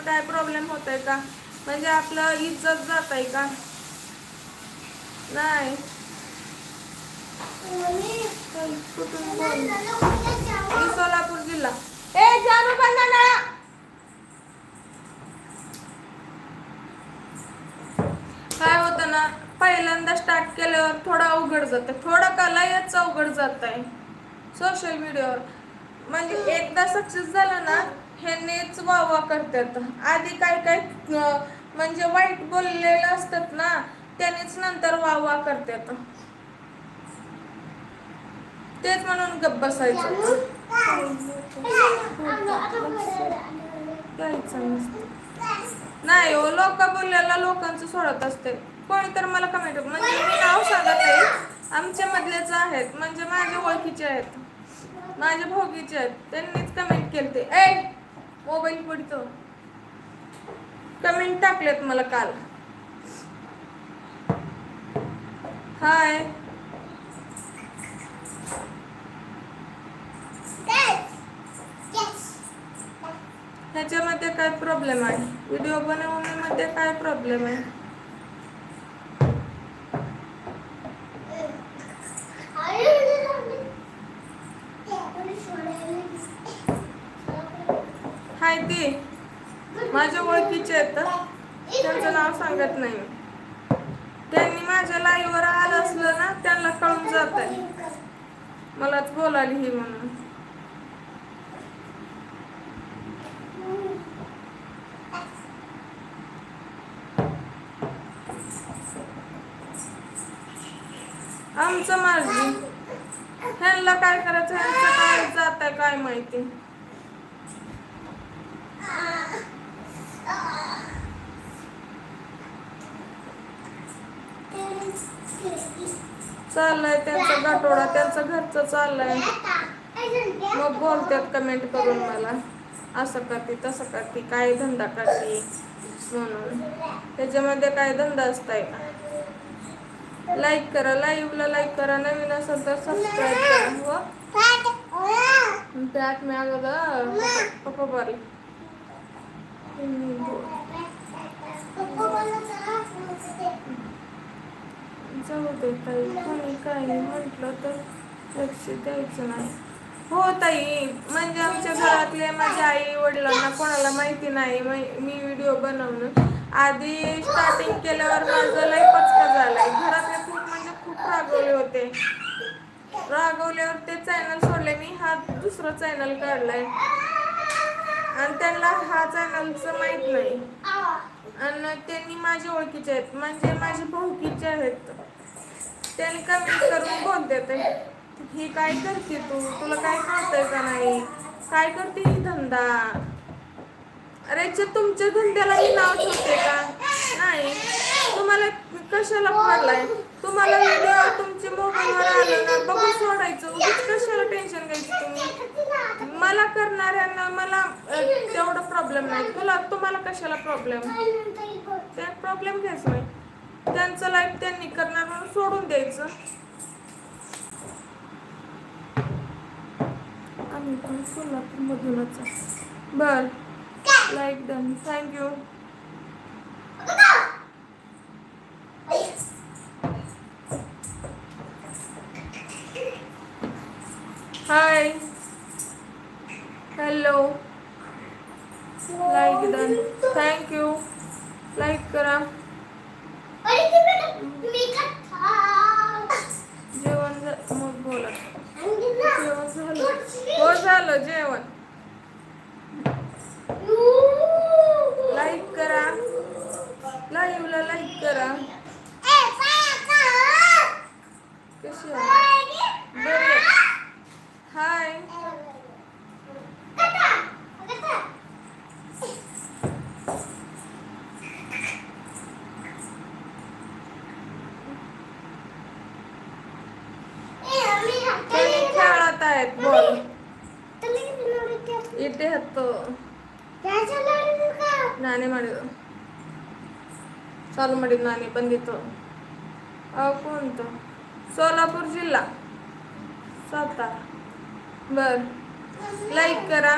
काय प्रॉब्लेम होतोय का? म्हणजे आपलं इज्जत जात आहे का? नाही. कुठून बोल? मी सोलापूर जिल्हा. ए जानू बंधना काय होतं ना, पहिल्यांदा स्टार्ट केल्यावर थोडं अवघड जातं, थोडं का लयच अवघड जात आहे सोशल मीडियावर. म्हणजे एकदा सक्सेस झालं ना, ह्यांनीच वावा करतात. आधी काय काय म्हणजे वाईट बोललेलं असतात ना, त्यानेच नंतर वावा करतात. तेच म्हणून गप्प बसायचं. नाही हो, लोक बोललेला लोकांचं सोडत असते. कोणी तर मला कमेंट, म्हणजे मी नाव सांगत आहे, आमच्या मधलेच आहेत, म्हणजे माझ्या ओळखीचे आहेत, माझ्या भाऊकीचे आहेत, त्यांनीच कमेंट केलते. ए मोबाईल पडतो, कमेंट टाकलेत मला काल. हाय, ह्याच्यामध्ये काय प्रॉब्लेम आहे? व्हिडिओ बनवण्यामध्ये काय प्रॉब्लेम आहे? हाय, ती माझ्या ओळखीचे आहेत, त्यांचं नाव सांगत नाही. त्यांनी माझ्या लाईव्हवर आलं असलं ना, त्यांना कळून जात आहे मलाच बोलाली ही म्हणून. आमचं माझी ह्यांना काय करायचं, ह्यांचं काय जात आहे काय माहिती. चाललंय त्यांचा गटोडा, त्यांचं घरचं चाललंय. मग बोलतात कमेंट करून मला, असं करते तसं करते, काय धंदा करते म्हणून. त्याच्यामध्ये काय धंदा असताय का? लाईक करा, लाईव्हला लाईक करा, नवीन असेल तर सबस्क्राईब करा. त्यात मी अगोदर पप्पा बारी जाऊ दे ताई, कोणी काही म्हटलं तर लक्ष द्यायचं नाही. हो ताई, म्हणजे आमच्या घरातले, माझ्या आई वडिलांना कोणाला माहिती नाही मी व्हिडिओ बनवणं. आधी स्टार्टिंग केल्यावर माझं लय पचका झालाय. घरातले खूप म्हणजे खूप रागवले होते. रागवल्यावर ते चॅनल सोडले मी, हा दुसरा चॅनल काढलाय आणि त्यांना हा चॅनलचं माहीत नाही. आणि त्यांनी माझ्या ओळखीचे आहेत, म्हणजे माझे भाऊकीचे आहेत. त्यांनी कमेंट करून बोलतात, ही काय करते तू, तुला काय कळतंय का नाही, काय करते ही धंदा. अरे तुमच्या धंद्याला ही नाव ठेवते का? नाही. तुम्हाला कशाला पडलाय? तुम्हाला व्हिडिओ तुमच्या मोबाईलवर आलं ना, बघून सोडायचं. उगाच कशाला टेन्शन घ्यायचं तुम्ही? मला करणाऱ्यांना मला तेवढा प्रॉब्लेम नाही, तुम्हाला कशाला प्रॉब्लेम? त्या प्रॉब्लेम घ्यायचं नाही, त्यांचं लाईफ त्यांनी करणार म्हणून सोडून द्यायचं. आम्ही पण सोलापूरमधूनच आहे. बर, like done, thank you. Hi, hello, like done, thank you. Like करा. जेवण मग बोला. जेवण झालं? हो झालं जेवण. लाईक करा, लाईव्हला लाईक करा. कशी आहे? बरे. हाय, खेळत आहेत बॉल इथे हत्तो नाणे ಮಾಡಿದ್ರು चालू ಮಾಡಿದ नाणे ಬಂದಿತ್ತು. कोणतं? सोलापूर जिल्हा, सातारा. बर, लाईक करा.